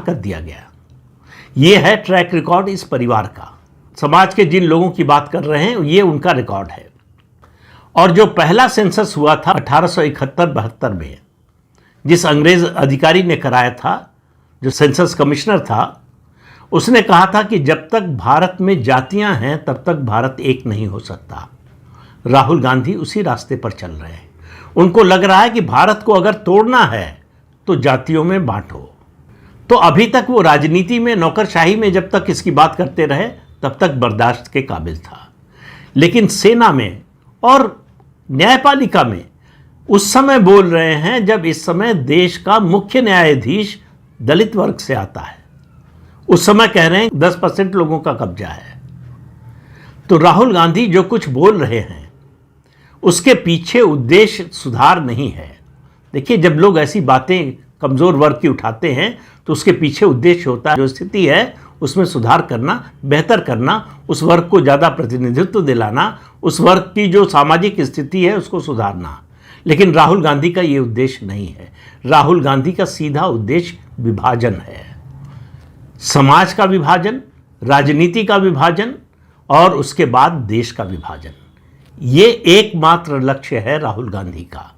कर दिया गया। ये है ट्रैक रिकॉर्ड इस परिवार का। समाज के जिन लोगों की बात कर रहे हैं ये उनका रिकॉर्ड है। और जो पहला सेंसस हुआ था 1871-72 में, जिस अंग्रेज अधिकारी ने कराया था, जो सेंसस कमिश्नर था, उसने कहा था कि जब तक भारत में जातियां हैं तब तक भारत एक नहीं हो सकता। राहुल गांधी उसी रास्ते पर चल रहे हैं। उनको लग रहा है कि भारत को अगर तोड़ना है तो जातियों में बांटो। तो अभी तक वो राजनीति में, नौकरशाही में जब तक इसकी बात करते रहे तब तक बर्दाश्त के काबिल था, लेकिन सेना में और न्यायपालिका में उस समय बोल रहे हैं जब इस समय देश का मुख्य न्यायाधीश दलित वर्ग से आता है। उस समय कह रहे हैं 10% लोगों का कब्जा है। तो राहुल गांधी जो कुछ बोल रहे हैं उसके पीछे उद्देश्य सुधार नहीं है। देखिए, जब लोग ऐसी बातें कमज़ोर वर्ग की उठाते हैं तो उसके पीछे उद्देश्य होता है, जो स्थिति है उसमें सुधार करना, बेहतर करना, उस वर्ग को ज़्यादा प्रतिनिधित्व दिलाना, उस वर्ग की जो सामाजिक स्थिति है उसको सुधारना। लेकिन राहुल गांधी का ये उद्देश्य नहीं है। राहुल गांधी का सीधा उद्देश्य विभाजन है, समाज का विभाजन, राजनीति का विभाजन और उसके बाद देश का विभाजन। ये एकमात्र लक्ष्य है राहुल गांधी का।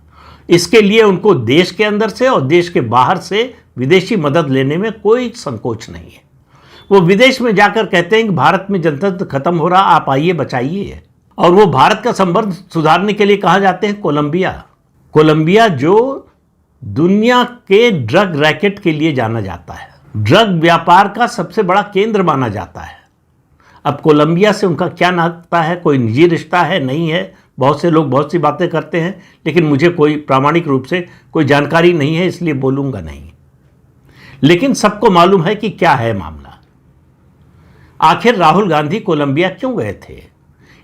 इसके लिए उनको देश के अंदर से और देश के बाहर से विदेशी मदद लेने में कोई संकोच नहीं है। वो विदेश में जाकर कहते हैं कि भारत में जनतंत्र खत्म हो रहा, आप आइए बचाइए। और वो भारत का संबंध सुधारने के लिए कहा जाते हैं कोलंबिया, जो दुनिया के ड्रग रैकेट के लिए जाना जाता है, ड्रग व्यापार का सबसे बड़ा केंद्र माना जाता है। अब कोलंबिया से उनका क्या नाता है, कोई निजी रिश्ता है, नहीं है। बहुत से लोग बहुत सी बातें करते हैं, लेकिन मुझे कोई प्रामाणिक रूप से कोई जानकारी नहीं है, इसलिए बोलूँगा नहीं। लेकिन सबको मालूम है कि क्या है मामला। आखिर राहुल गांधी कोलंबिया क्यों गए थे,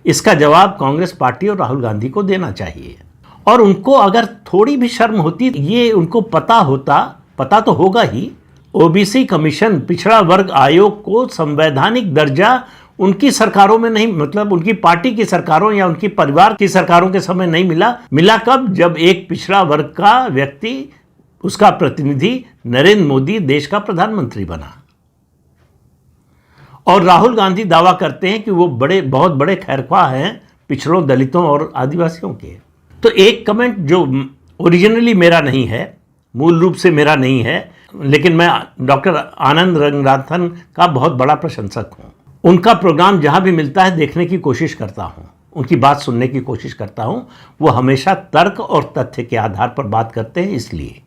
इसका जवाब कांग्रेस पार्टी और राहुल गांधी को देना चाहिए। और उनको अगर थोड़ी भी शर्म होती, ये उनको पता होता, पता तो होगा ही, ओबीसी कमीशन, पिछड़ा वर्ग आयोग को संवैधानिक दर्जा उनकी सरकारों में नहीं, मतलब उनकी पार्टी की सरकारों या उनकी परिवार की सरकारों के समय नहीं मिला कब? जब एक पिछड़ा वर्ग का व्यक्ति, उसका प्रतिनिधि नरेंद्र मोदी देश का प्रधानमंत्री बना। और राहुल गांधी दावा करते हैं कि वो बहुत बड़े खैरख्वाह हैं पिछड़ों, दलितों और आदिवासियों के। तो एक कमेंट जो ओरिजिनली मेरा नहीं है, मूल रूप से मेरा नहीं है, लेकिन मैं डॉक्टर आनंद रंगनाथन का बहुत बड़ा प्रशंसक हूँ। उनका प्रोग्राम जहाँ भी मिलता है देखने की कोशिश करता हूँ, उनकी बात सुनने की कोशिश करता हूँ। वो हमेशा तर्क और तथ्य के आधार पर बात करते हैं, इसलिए